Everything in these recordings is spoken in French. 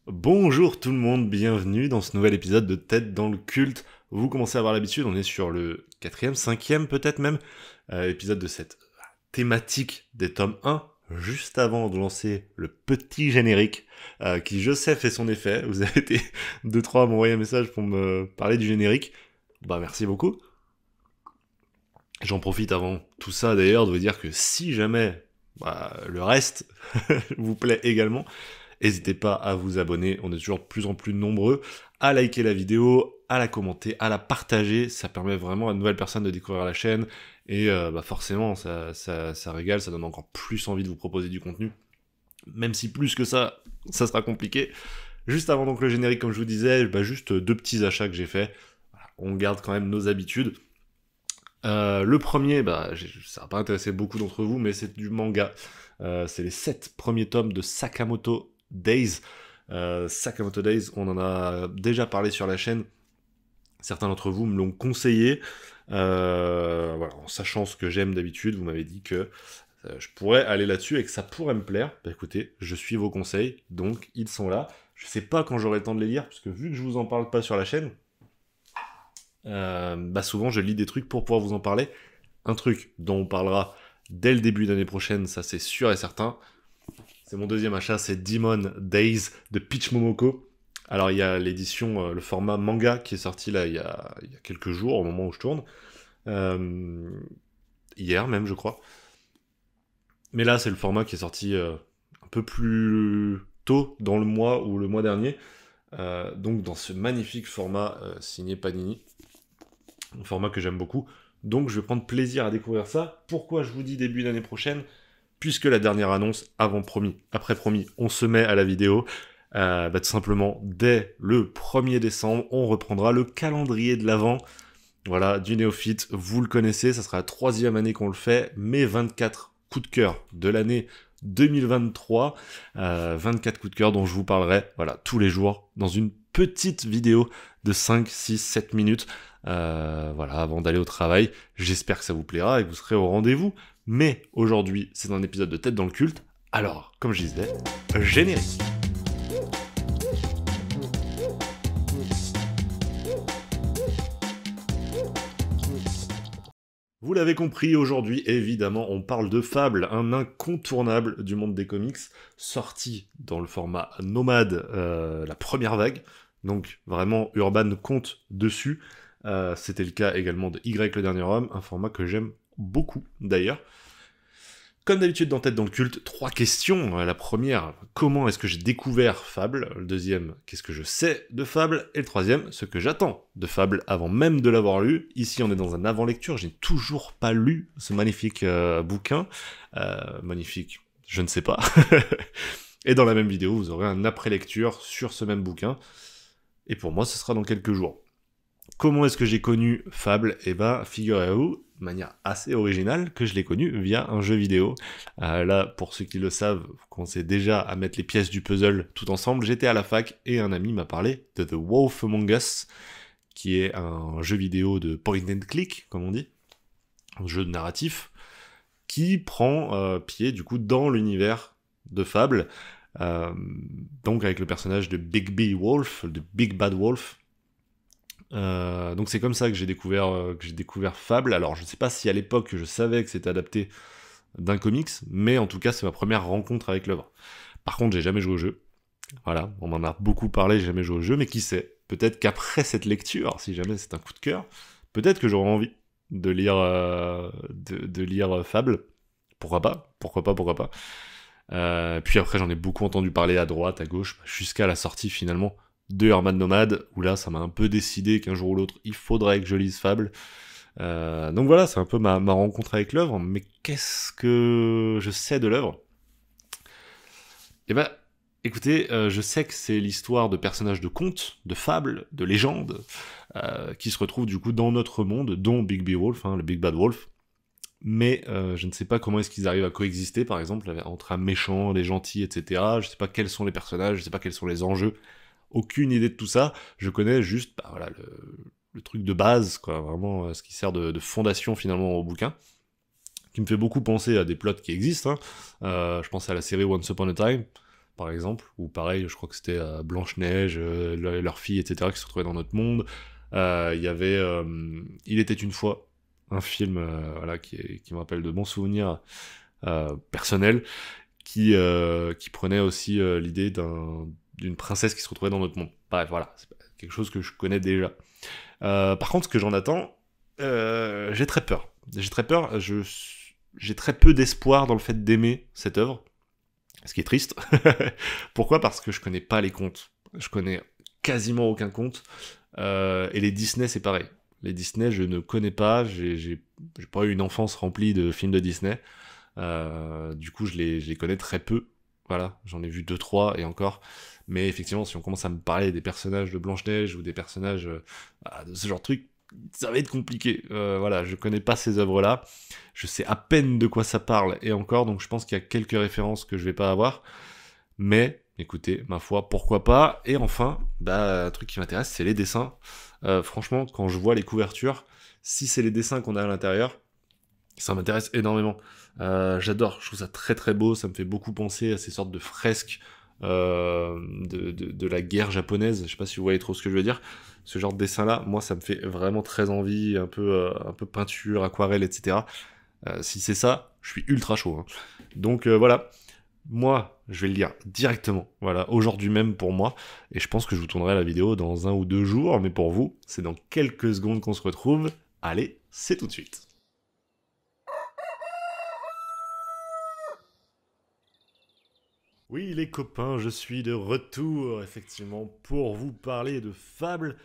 Bonjour tout le monde, bienvenue dans ce nouvel épisode de Tête dans le culte. Vous commencez à avoir l'habitude, on est sur le quatrième, cinquième peut-être même, épisode de cette thématique des tomes 1, juste avant de lancer le petit générique, qui je sais fait son effet. Vous avez été 2-3 à m'envoyer un message pour me parler du générique. Bah merci beaucoup. J'en profite avant tout ça d'ailleurs de vous dire que si jamais le reste vous plaît également, n'hésitez pas à vous abonner, on est toujours de plus en plus nombreux, à liker la vidéo, à la commenter, à la partager, ça permet vraiment à de nouvelles personnes de découvrir la chaîne, et forcément ça régale, ça donne encore plus envie de vous proposer du contenu, même si plus que ça sera compliqué. Juste avant donc le générique, comme je vous disais, juste deux petits achats que j'ai faits, on garde quand même nos habitudes. Le premier, ça va pas intéresser beaucoup d'entre vous, mais c'est du manga. C'est les 7 premiers tomes de Sakamoto Days. Sakamoto Days, on en a déjà parlé sur la chaîne. Certains d'entre vous me l'ont conseillé. En sachant ce que j'aime d'habitude, vous m'avez dit que je pourrais aller là-dessus et que ça pourrait me plaire. Bah écoutez, je suis vos conseils, donc ils sont là. Je sais pas quand j'aurai le temps de les lire, parce que vu que je vous en parle pas sur la chaîne, souvent je lis des trucs pour pouvoir vous en parler. Un truc dont on parlera dès le début d'année prochaine, ça c'est sûr et certain. C'est mon deuxième achat, c'est Demon Days de Peach Momoko. Alors il y a l'édition, le format manga qui est sorti là il y a quelques jours au moment où je tourne. Hier même je crois. Mais là c'est le format qui est sorti un peu plus tôt dans le mois ou le mois dernier. Donc dans ce magnifique format signé Panini. Un format que j'aime beaucoup. Donc je vais prendre plaisir à découvrir ça. Pourquoi je vous dis début d'année prochaine? Puisque la dernière annonce, avant promis, après promis, on se met à la vidéo. Tout simplement, dès le 1er décembre, on reprendra le calendrier de l'Avent. Voilà, du néophyte, vous le connaissez, ça sera la 3e année qu'on le fait. Mes 24 coups de cœur de l'année 2023. 24 coups de cœur dont je vous parlerai, voilà, tous les jours, dans une petite vidéo de 5, 6, 7 minutes. Avant d'aller au travail. J'espère que ça vous plaira et que vous serez au rendez-vous. Mais aujourd'hui, c'est un épisode de Tête dans le culte. Alors, comme je disais, générique. Vous l'avez compris, aujourd'hui, évidemment, on parle de Fable, un incontournable du monde des comics, sorti dans le format Nomade, la première vague. Donc, vraiment, Urban compte dessus. C'était le cas également de Y le Dernier Homme, un format que j'aime beaucoup d'ailleurs. Comme d'habitude dans Tête dans le culte, 3 questions. La première, comment est-ce que j'ai découvert Fable? Le deuxième, qu'est-ce que je sais de Fable? Et le troisième, ce que j'attends de Fable avant même de l'avoir lu. Ici, on est dans un avant-lecture, j'ai toujours pas lu ce magnifique bouquin. Magnifique, je ne sais pas. Et dans la même vidéo, vous aurez un après-lecture sur ce même bouquin. Et pour moi, ce sera dans quelques jours. Comment est-ce que j'ai connu Fable? Eh ben, figurez-vous, de manière assez originale, que je l'ai connu via un jeu vidéo. Là, pour ceux qui le savent, vous commencez déjà à mettre les pièces du puzzle tout ensemble. J'étais à la fac et un ami m'a parlé de The Wolf Among Us, qui est un jeu vidéo de point and click, comme on dit, un jeu de narratif, qui prend pied, du coup, dans l'univers de Fable, donc avec le personnage de Big B Wolf, de Big Bad Wolf. Donc c'est comme ça que j'ai découvert Fable. Alors je sais pas si à l'époque je savais que c'était adapté d'un comics, mais en tout cas c'est ma première rencontre avec l'œuvre. Par contre j'ai jamais joué au jeu. Voilà, on m'en a beaucoup parlé, j'ai jamais joué au jeu, mais qui sait, peut-être qu'après cette lecture, si jamais c'est un coup de cœur, peut-être que j'aurai envie de lire, de lire Fable. Pourquoi pas? Pourquoi pas. Puis après j'en ai beaucoup entendu parler à droite, à gauche, jusqu'à la sortie finalement de Urban Nomade, où là ça m'a un peu décidé qu'un jour ou l'autre il faudrait que je lise Fable. Donc voilà, c'est un peu ma rencontre avec l'œuvre, mais qu'est-ce que je sais de l'œuvre? Eh ben, écoutez, je sais que c'est l'histoire de personnages de contes, de fables, de légendes, qui se retrouvent du coup dans notre monde, dont Big B Wolf, le Big Bad Wolf. Mais je ne sais pas comment est-ce qu'ils arrivent à coexister, par exemple, entre un méchant, des gentils, etc. Je sais pas quels sont les personnages, je sais pas quels sont les enjeux. Aucune idée de tout ça. Je connais juste le truc de base, quoi, vraiment ce qui sert de fondation finalement au bouquin, qui me fait beaucoup penser à des plots qui existent. Je pense à la série Once Upon a Time, par exemple, ou pareil, je crois que c'était Blanche-Neige, leur fille, etc., qui se retrouvaient dans notre monde. Il y avait Il était une fois, un film voilà, qui me rappelle de bons souvenirs personnels, qui prenait aussi l'idée d'une princesse qui se retrouvait dans notre monde. Bref, voilà, c'est quelque chose que je connais déjà. Par contre, ce que j'en attends, j'ai très peur. J'ai très peur, j'ai très peu d'espoir dans le fait d'aimer cette œuvre, ce qui est triste. Pourquoi ? Parce que je connais pas les contes. Je connais quasiment aucun conte. Et les Disney, c'est pareil. Les Disney, je ne connais pas. J'ai pas eu une enfance remplie de films de Disney. Du coup, je les connais très peu. Voilà, j'en ai vu deux trois et encore. Mais effectivement, si on commence à me parler des personnages de Blanche-Neige ou des personnages de ce genre de truc, ça va être compliqué. Voilà, je connais pas ces œuvres-là. Je sais à peine de quoi ça parle et encore, donc je pense qu'il y a quelques références que je vais pas avoir. Mais, écoutez, ma foi, pourquoi pas. Et enfin, un truc qui m'intéresse, c'est les dessins. Franchement, quand je vois les couvertures, si c'est les dessins qu'on a à l'intérieur, ça m'intéresse énormément. J'adore, je trouve ça très très beau, ça me fait beaucoup penser à ces sortes de fresques de la guerre japonaise, je sais pas si vous voyez trop ce que je veux dire. Ce genre de dessin-là, moi ça me fait vraiment très envie, un peu peinture, aquarelle, etc. Si c'est ça, je suis ultra chaud. Hein. Donc voilà, moi je vais le lire directement, voilà, aujourd'hui même pour moi, et je pense que je vous tournerai la vidéo dans 1 ou 2 jours, mais pour vous, c'est dans quelques secondes qu'on se retrouve. Allez, c'est tout de suite. Oui, les copains, je suis de retour, effectivement, pour vous parler de Fable.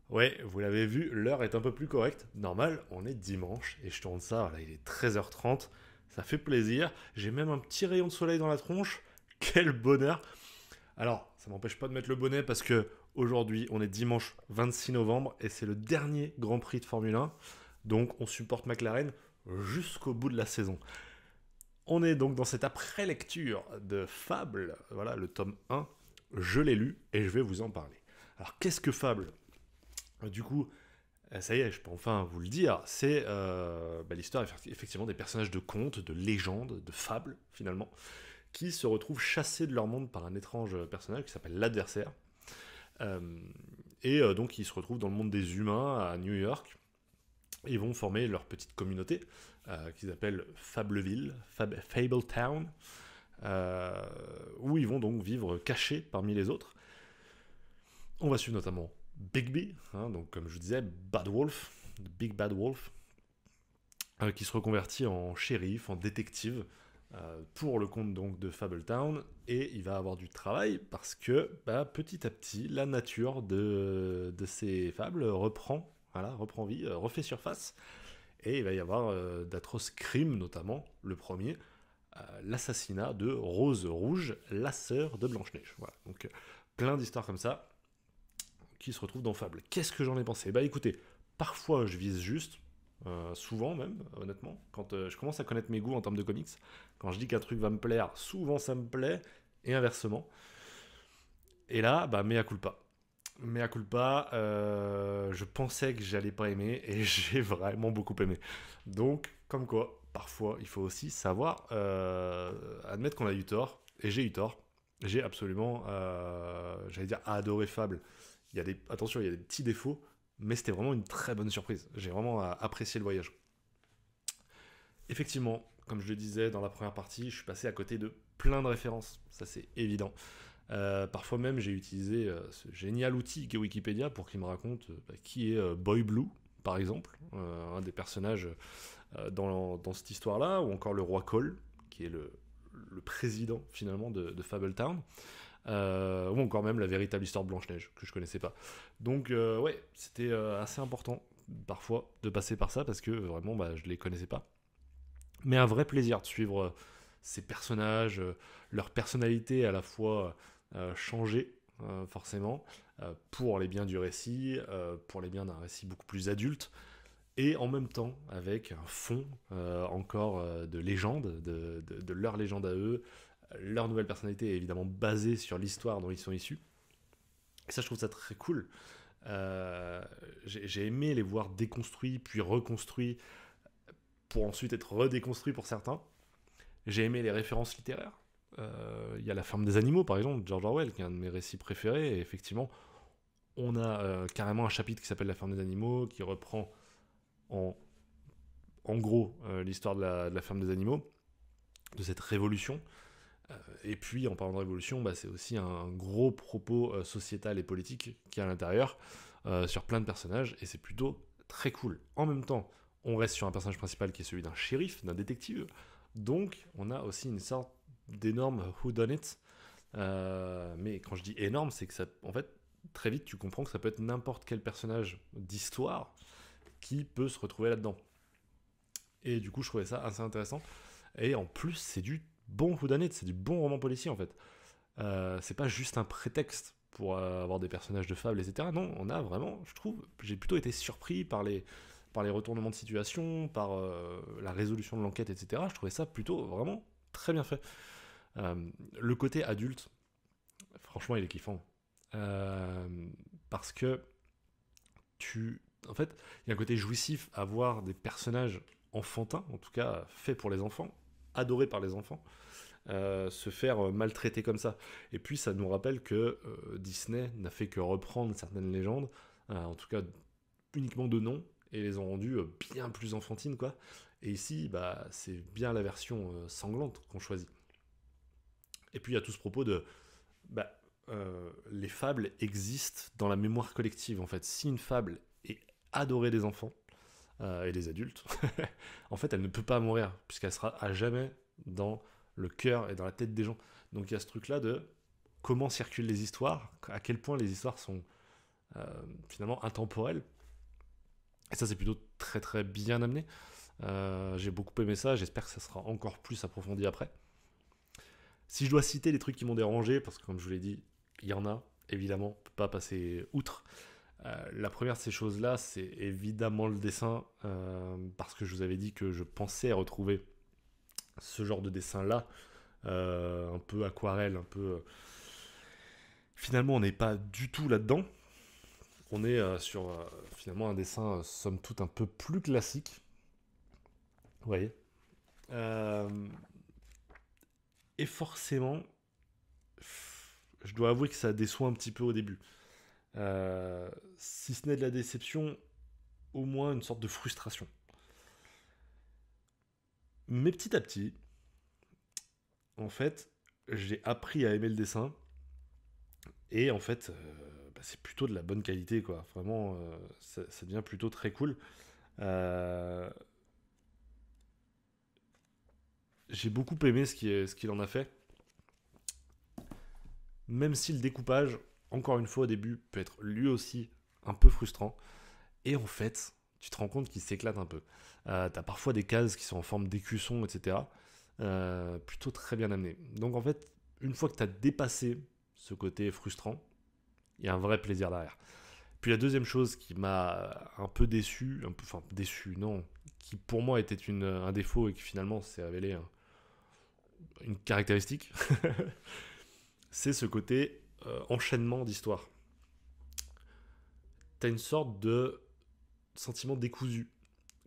Ouais, vous l'avez vu, l'heure est un peu plus correcte. Normal, on est dimanche, et je tourne ça, là, il est 13h30. Ça fait plaisir. J'ai même un petit rayon de soleil dans la tronche. Quel bonheur. Alors, ça m'empêche pas de mettre le bonnet parce que aujourd'hui, on est dimanche 26 novembre, et c'est le dernier Grand Prix de Formule 1. Donc, on supporte McLaren jusqu'au bout de la saison. On est donc dans cette après-lecture de Fable, voilà, le tome 1. Je l'ai lu et je vais vous en parler. Alors, qu'est-ce que Fable ? Du coup, ça y est, je peux enfin vous le dire, c'est l'histoire effectivement des personnages de contes, de légendes, de fables, finalement, qui se retrouvent chassés de leur monde par un étrange personnage qui s'appelle l'Adversaire. Euh, donc, ils se retrouvent dans le monde des humains à New York. Ils vont former leur petite communauté qu'ils appellent Fableville, Fable Town, où ils vont donc vivre cachés parmi les autres. On va suivre notamment Bigby, hein, donc comme je vous disais, Bad Wolf, Big Bad Wolf, qui se reconvertit en shérif, en détective, pour le compte donc de Fabletown, et il va avoir du travail parce que petit à petit, la nature de ces fables reprend vie, refait surface, et il va y avoir d'atroces crimes, notamment le premier, l'assassinat de Rose Rouge, la sœur de Blanche-Neige. Voilà, donc plein d'histoires comme ça qui se retrouvent dans Fable. Qu'est-ce que j'en ai pensé ? Écoutez, parfois je vise juste, souvent même, honnêtement, quand je commence à connaître mes goûts en termes de comics, quand je dis qu'un truc va me plaire, souvent ça me plaît, et inversement. Et là, mea culpa. Mea culpa, je pensais que j'allais pas aimer, et j'ai vraiment beaucoup aimé. Donc, comme quoi, parfois, il faut aussi savoir admettre qu'on a eu tort, et j'ai eu tort. J'ai absolument, j'allais dire, adoré Fable. Attention, il y a des petits défauts, mais c'était vraiment une très bonne surprise. J'ai vraiment apprécié le voyage. Effectivement, comme je le disais dans la première partie, je suis passé à côté de plein de références, ça c'est évident. Parfois même, j'ai utilisé ce génial outil qu'est Wikipédia pour qu'il me raconte qui est Boy Blue, par exemple, un des personnages dans cette histoire-là, ou encore le roi Cole, qui est le président finalement de Fabletown. Ou encore même la véritable histoire de Blanche-Neige, que je connaissais pas. Donc ouais, c'était assez important, parfois, de passer par ça, parce que vraiment, je les connaissais pas. Mais un vrai plaisir de suivre ces personnages, leur personnalité à la fois changée, forcément, pour les biens du récit, pour les biens d'un récit beaucoup plus adulte, et en même temps avec un fond encore de légende, de leur légende à eux. Leur nouvelle personnalité est évidemment basée sur l'histoire dont ils sont issus. Et ça, je trouve ça très cool. J'ai aimé les voir déconstruits, puis reconstruits, pour ensuite être redéconstruits pour certains. J'ai aimé les références littéraires. Il y a La ferme des animaux, par exemple, de George Orwell, qui est un de mes récits préférés, et effectivement, on a carrément un chapitre qui s'appelle La ferme des animaux, qui reprend en, en gros l'histoire de la ferme des animaux, de cette révolution. Et puis, en parlant de révolution, bah, c'est aussi un gros propos sociétal et politique qui est à l'intérieur, sur plein de personnages, et c'est plutôt très cool. En même temps, on reste sur un personnage principal qui est celui d'un shérif, d'un détective, donc on a aussi une sorte d'énorme whodunit. Mais quand je dis énorme, c'est que ça, en fait, très vite, tu comprends que ça peut être n'importe quel personnage d'histoire qui peut se retrouver là-dedans. Et du coup, je trouvais ça assez intéressant. Et en plus, c'est du bon whodunit, c'est du bon roman policier en fait. C'est pas juste un prétexte pour avoir des personnages de fables, etc. Non, on a vraiment, je trouve, j'ai plutôt été surpris par les retournements de situation, par la résolution de l'enquête, etc. Je trouvais ça plutôt vraiment très bien fait. Le côté adulte, franchement, il est kiffant. Parce que en fait, il y a un côté jouissif à voir des personnages enfantins, en tout cas faits pour les enfants, adorés par les enfants, se faire maltraiter comme ça. Et puis ça nous rappelle que Disney n'a fait que reprendre certaines légendes, en tout cas uniquement de nom, et les ont rendues bien plus enfantines, quoi. Et ici, bah, c'est bien la version sanglante qu'on choisit. Et puis il y a tout ce propos de... Bah, les fables existent dans la mémoire collective, en fait. Si une fable est adorée des enfants, et des adultes, en fait, elle ne peut pas mourir, puisqu'elle sera à jamais dans le cœur et dans la tête des gens. Donc il y a ce truc-là de comment circulent les histoires, à quel point les histoires sont finalement intemporelles. Et ça, c'est plutôt très très bien amené. J'ai beaucoup aimé ça, j'espère que ça sera encore plus approfondi après. Si je dois citer les trucs qui m'ont dérangé, parce que comme je vous l'ai dit, il y en a, évidemment, on peut pas passer outre. La première de ces choses-là, c'est évidemment le dessin, parce que je vous avais dit que je pensais retrouver ce genre de dessin-là, un peu aquarelle, un peu... Finalement, on n'est pas du tout là-dedans. On est sur finalement un dessin, somme toute, un peu plus classique. Vous voyez. Et forcément, je dois avouer que ça déçoit un petit peu au début. Si ce n'est de la déception, au moins une sorte de frustration. Mais petit à petit, en fait, j'ai appris à aimer le dessin. Et en fait, bah, c'est plutôt de la bonne qualité, quoi. Vraiment, ça devient plutôt très cool. Euh, j'ai beaucoup aimé ce qu'il en a fait. Même si le découpage, encore une fois au début, peut être lui aussi un peu frustrant. Et en fait, tu te rends compte qu'il s'éclate un peu. T'as parfois des cases qui sont en forme d'écusson, etc. Plutôt très bien amené. Donc en fait, une fois que tu as dépassé ce côté frustrant, il y a un vrai plaisir derrière. Puis la deuxième chose qui m'a un peu déçu, enfin déçu, non, qui pour moi était un défaut et qui finalement s'est révélé une caractéristique, c'est ce côté enchaînement d'histoire. T'as une sorte de sentiment décousu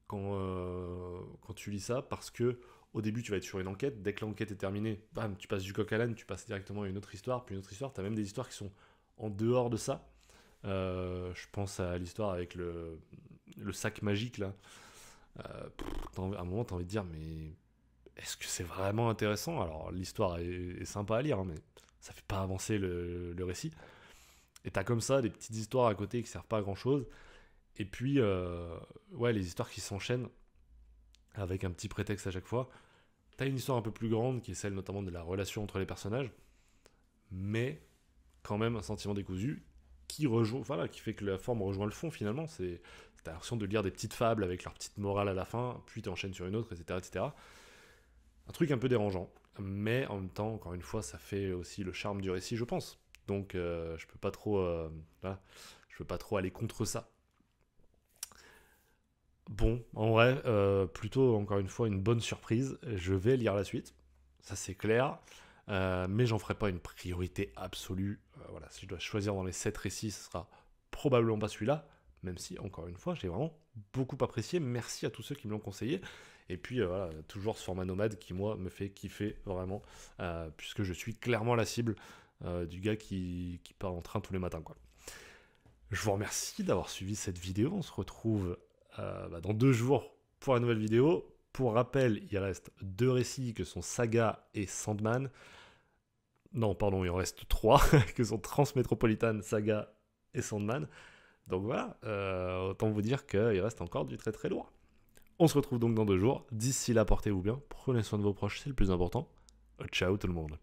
quand tu lis ça, parce que au début tu vas être sur une enquête, dès que l'enquête est terminée, bam, tu passes du coq à l'âne, tu passes directement à une autre histoire, puis une autre histoire, t'as même des histoires qui sont en dehors de ça. Je pense à l'histoire avec le sac magique là. À un moment t'as envie de dire mais est-ce que c'est vraiment intéressant? Alors l'histoire est sympa à lire, hein, mais ça fait pas avancer le récit. Et t'as comme ça des petites histoires à côté qui servent pas à grand chose. Et puis, ouais, les histoires qui s'enchaînent avec un petit prétexte à chaque fois. T'as une histoire un peu plus grande qui est celle notamment de la relation entre les personnages, mais quand même un sentiment décousu qui rejoint, voilà, qui fait que la forme rejoint le fond finalement. T'as l'impression de lire des petites fables avec leur petite morale à la fin, puis t'enchaînes sur une autre, etc., etc. Un truc un peu dérangeant, mais en même temps, encore une fois, ça fait aussi le charme du récit, je pense. Donc, je peux pas trop, voilà, je peux pas trop aller contre ça. Bon, en vrai, plutôt encore une fois une bonne surprise. Je vais lire la suite, ça c'est clair, mais j'en ferai pas une priorité absolue. Voilà, si je dois choisir dans les 7 récits, ce sera probablement pas celui-là, même si, encore une fois, j'ai vraiment beaucoup apprécié. Merci à tous ceux qui me l'ont conseillé. Et puis voilà, toujours ce format nomade qui, moi, me fait kiffer vraiment, puisque je suis clairement la cible du gars qui part en train tous les matins, quoi. Je vous remercie d'avoir suivi cette vidéo. On se retrouve dans 2 jours pour la nouvelle vidéo. Pour rappel, il reste 2 récits que sont Saga et Sandman. Non, pardon, il en reste 3 que sont Transmétropolitane, Saga et Sandman. Donc voilà, autant vous dire qu'il reste encore du très très lourd. On se retrouve donc dans 2 jours. D'ici là, portez-vous bien, prenez soin de vos proches, c'est le plus important. Ciao tout le monde.